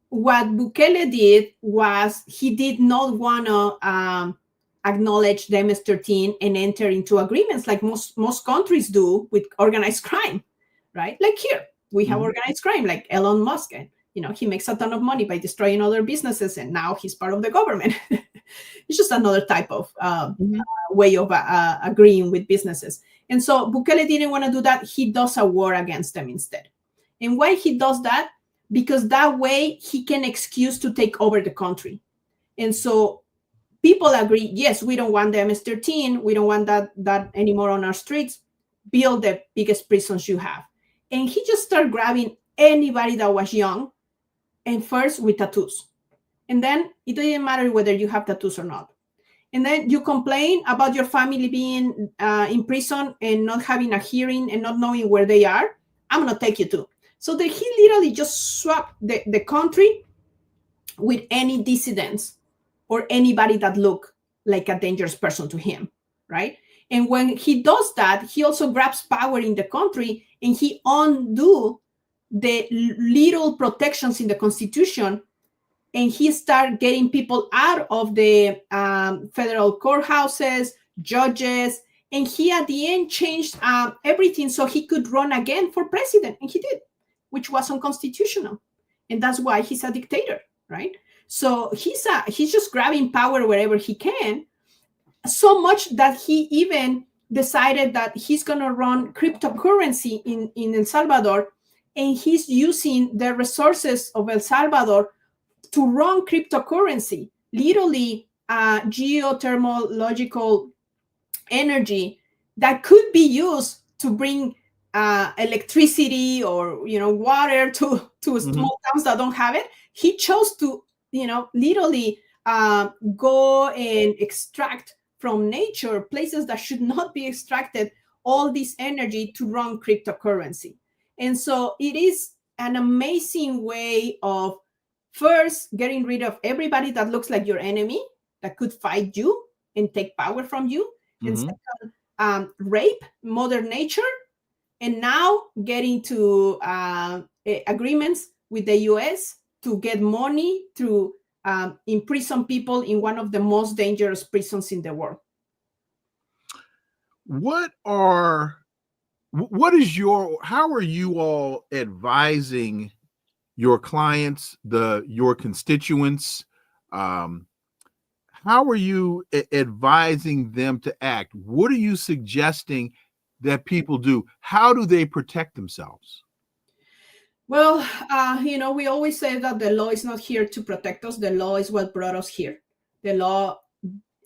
What Bukele did was he did not want to acknowledge the MS-13 and enter into agreements like most countries do with organized crime, right? Like here, we have organized crime, like Elon Musk. And, he makes a ton of money by destroying other businesses, and now he's part of the government. It's just another type of way of agreeing with businesses. And so Bukele didn't want to do that. He does a war against them instead. And why he does that? Because that way he can excuse to take over the country. And so people agree, yes, we don't want the MS-13. We don't want that anymore on our streets. Build the biggest prisons you have. And he just started grabbing anybody that was young, and first with tattoos. And then it didn't matter whether you have tattoos or not. And then you complain about your family being in prison and not having a hearing and not knowing where they are. I'm going to take you to. So he literally just swapped the country with any dissidents or anybody that looked like a dangerous person to him, right? And when he does that, he also grabs power in the country and he undo the little protections in the Constitution, and he started getting people out of the federal courthouses, judges, and he at the end changed everything so he could run again for president, and he did, which was unconstitutional. And that's why he's a dictator, right? So he's just grabbing power wherever he can, so much that he even decided that he's going to run cryptocurrency in El Salvador, and he's using the resources of El Salvador to run cryptocurrency, literally geothermological energy that could be used to bring electricity or water to small towns that don't have it. He chose to literally go and extract from nature places that should not be extracted all this energy to run cryptocurrency. And so it is an amazing way of first getting rid of everybody that looks like your enemy that could fight you and take power from you, and second, rape Mother Nature, and now getting to agreements with the US to get money to imprison people in one of the most dangerous prisons in the world. How are you all advising your clients, your constituents? How are you advising them to act? What are you suggesting that people do? How do they protect themselves? Well, we always say that the law is not here to protect us. The law is what brought us here. The law,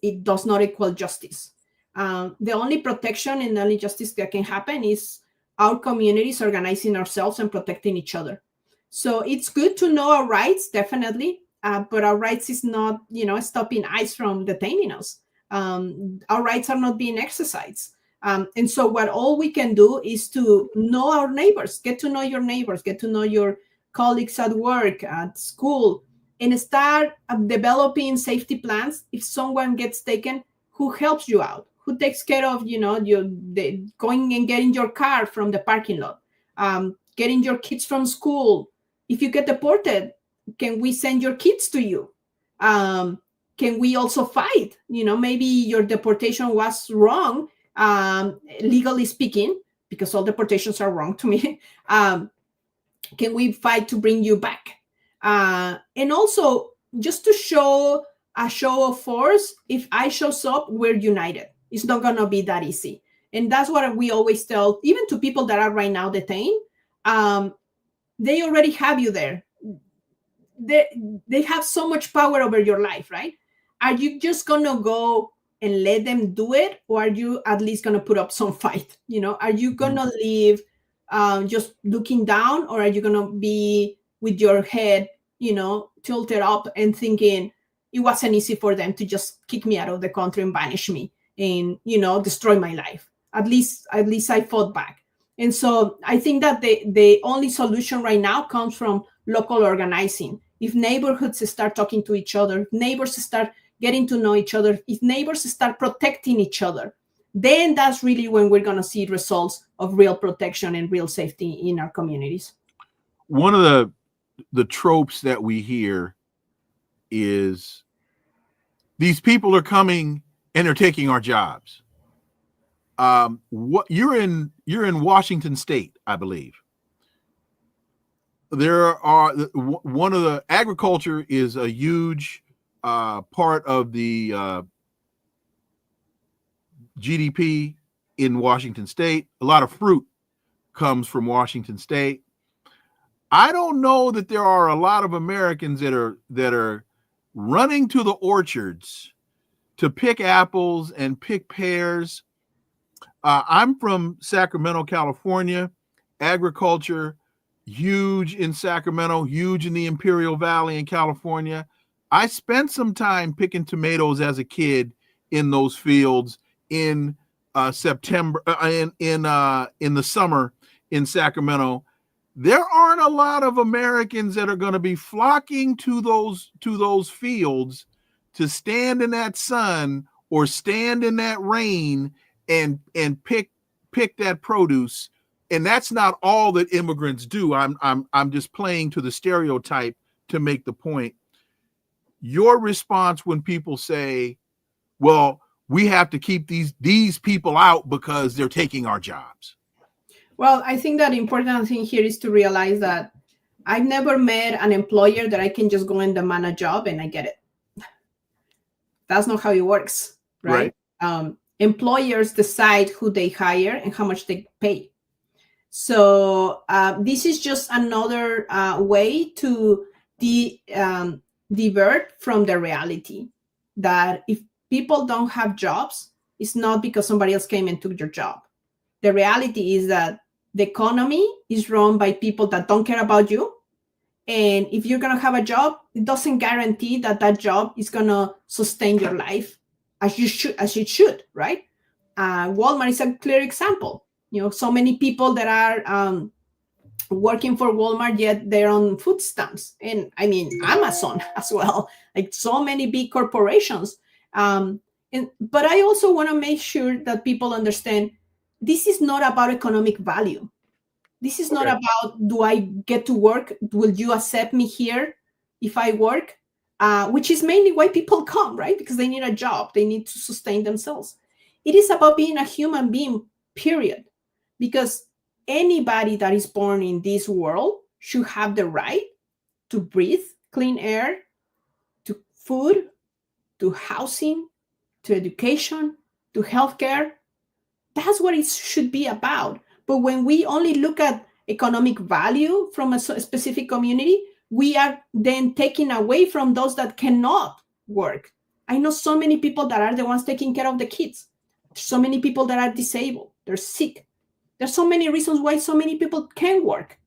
it does not equal justice. The only protection and the only justice that can happen is our communities organizing ourselves and protecting each other. So it's good to know our rights, definitely, but our rights is not, stopping ICE from detaining us. Our rights are not being exercised. And so what all we can do is to know our neighbors, get to know your neighbors, get to know your colleagues at work, at school, and start developing safety plans. If someone gets taken, who helps you out? Who takes care of, going and getting your car from the parking lot, getting your kids from school? If you get deported, can we send your kids to you? Can we also fight? Maybe your deportation was wrong, legally speaking, because all deportations are wrong to me. Can we fight to bring you back? And also, just to show a show of force, if I shows up, we're united. It's not going to be that easy. And that's what we always tell, even to people that are right now detained. They already have you there. They have so much power over your life, right? Are you just going to go and let them do it? Or are you at least going to put up some fight? Are you going to leave just looking down? Or are you going to be with your head, tilted up and thinking it wasn't easy for them to just kick me out of the country and banish me and, destroy my life? At least I fought back. And so I think that the only solution right now comes from local organizing. If neighborhoods start talking to each other, if neighbors start getting to know each other, if neighbors start protecting each other, then that's really when we're going to see results of real protection and real safety in our communities. One of the tropes that we hear is these people are coming and they're taking our jobs. What you're in Washington State, I believe. There are one of the agriculture is a huge part of the GDP in Washington State. A lot of fruit comes from Washington State. I don't know that there are a lot of Americans that are running to the orchards to pick apples and pick pears. I'm from Sacramento, California. Agriculture, huge in Sacramento, huge in the Imperial Valley in California. I spent some time picking tomatoes as a kid in those fields in September, in the summer in Sacramento. There aren't a lot of Americans that are going to be flocking to those fields to stand in that sun or stand in that rain and pick that produce. And that's not all that immigrants do. I'm just playing to the stereotype to make the point. Your response when people say, well, we have to keep these people out because they're taking our jobs. Well, I think that the important thing here is to realize that I've never met an employer that I can just go and demand a job and I get it. That's not how it works, right? Employers decide who they hire and how much they pay. So this is just another way to divert from the reality that if people don't have jobs, it's not because somebody else came and took your job. The reality is that the economy is run by people that don't care about you. And if you're going to have a job, it doesn't guarantee that that job is going to sustain your life as it should, right? Walmart is a clear example. So many people that are working for Walmart, yet they're on food stamps. And I mean, Amazon as well, like so many big corporations. But I also want to make sure that people understand this is not about economic value. This is not about, do I get to work? Will you accept me here? if I work, which is mainly why people come, right? Because they need a job, they need to sustain themselves. It is about being a human being, period. Because anybody that is born in this world should have the right to breathe clean air, to food, to housing, to education, to healthcare. That's what it should be about. But when we only look at economic value from a specific community, we are then taking away from those that cannot work. I know so many people that are the ones taking care of the kids. So many people that are disabled, they're sick. There's so many reasons why so many people can work,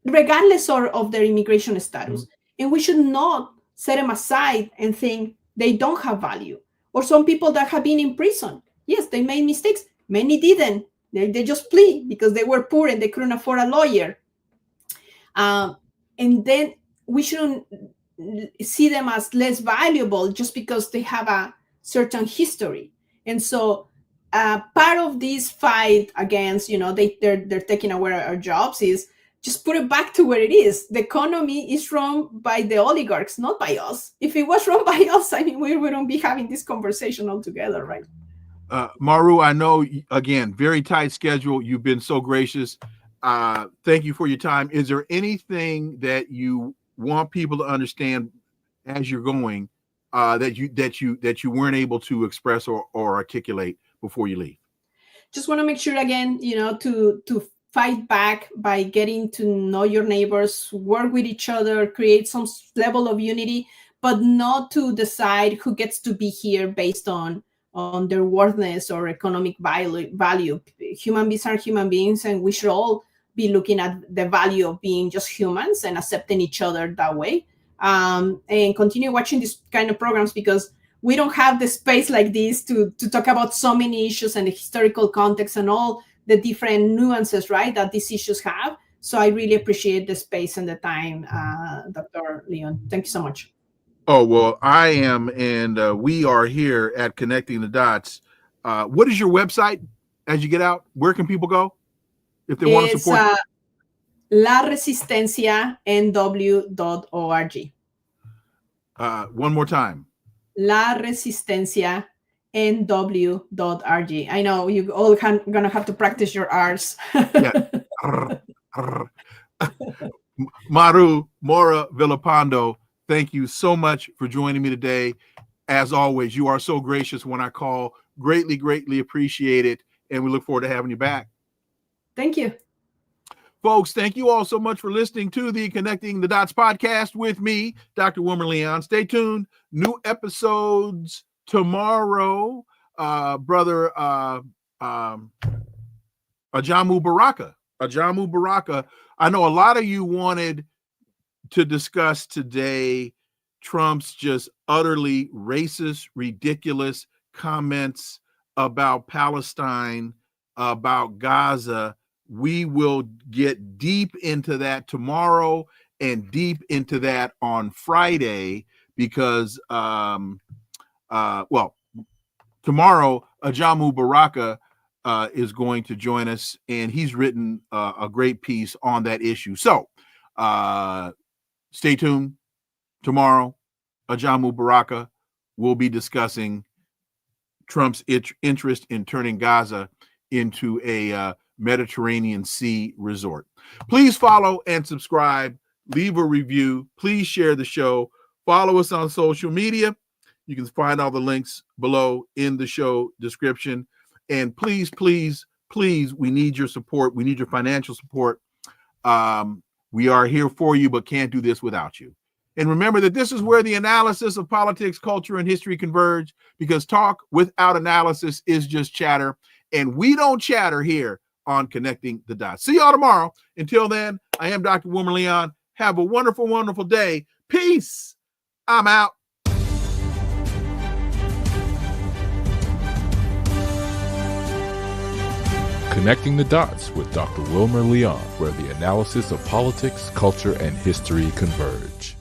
regardless of their immigration status. And we should not set them aside and think they don't have value. Or some people that have been in prison. Yes, they made mistakes. Many didn't. They just plead because they were poor and they couldn't afford a lawyer. And then we shouldn't see them as less valuable just because they have a certain history. And so part of this fight against, they're taking away our jobs is just put it back to where it is. The economy is run by the oligarchs, not by us. If it was run by us, I mean, we wouldn't be having this conversation altogether, right? Maru, I know, again, very tight schedule. You've been so gracious. Thank you for your time. Is there anything that you want people to understand as you're going that you weren't able to express or articulate before you leave? Just want to make sure, again, to fight back by getting to know your neighbors, work with each other, create some level of unity, but not to decide who gets to be here based on their worthiness or economic value. Human beings are human beings, and we should all be looking at the value of being just humans and accepting each other that way. And continue watching these kind of programs, because we don't have the space like this to talk about so many issues and the historical context and all the different nuances, right, that these issues have. So I really appreciate the space and the time, Dr. Leon. Thank you so much. Oh, well, I am, and we are here at Connecting the Dots. What is your website as you get out? Where can people go if they want to support you? laresistencianw.org. One more time. laresistencianw.org. I know you all gonna have to practice your R's. Yeah. Maru Mora-Villalpando, thank you so much for joining me today. As always, you are so gracious when I call. Greatly, greatly appreciate it. And we look forward to having you back. Thank you. Folks, thank you all so much for listening to the Connecting the Dots podcast with me, Dr. Wilmer Leon. Stay tuned. New episodes tomorrow. Brother Ajamu Baraka. I know a lot of you wanted to discuss today Trump's just utterly racist, ridiculous comments about Palestine, about Gaza. We will get deep into that tomorrow and deep into that on Friday because, tomorrow, Ajamu Baraka is going to join us, and he's written a great piece on that issue. So stay tuned. Tomorrow, Ajamu Baraka will be discussing Trump's interest in turning Gaza into a Mediterranean Sea resort. Please follow and subscribe. Leave a review. Please share the show. Follow us on social media. You can find all the links below in the show description. And please, please, please, we need your support. We need your financial support. We are here for you, but can't do this without you. And remember that this is where the analysis of politics, culture, and history converge, because talk without analysis is just chatter. And we don't chatter here on Connecting the Dots. See y'all tomorrow. Until then, I am Dr. Wilmer Leon. Have a wonderful, wonderful day. Peace. I'm out. Connecting the Dots with Dr. Wilmer Leon, where the analysis of politics, culture, and history converge.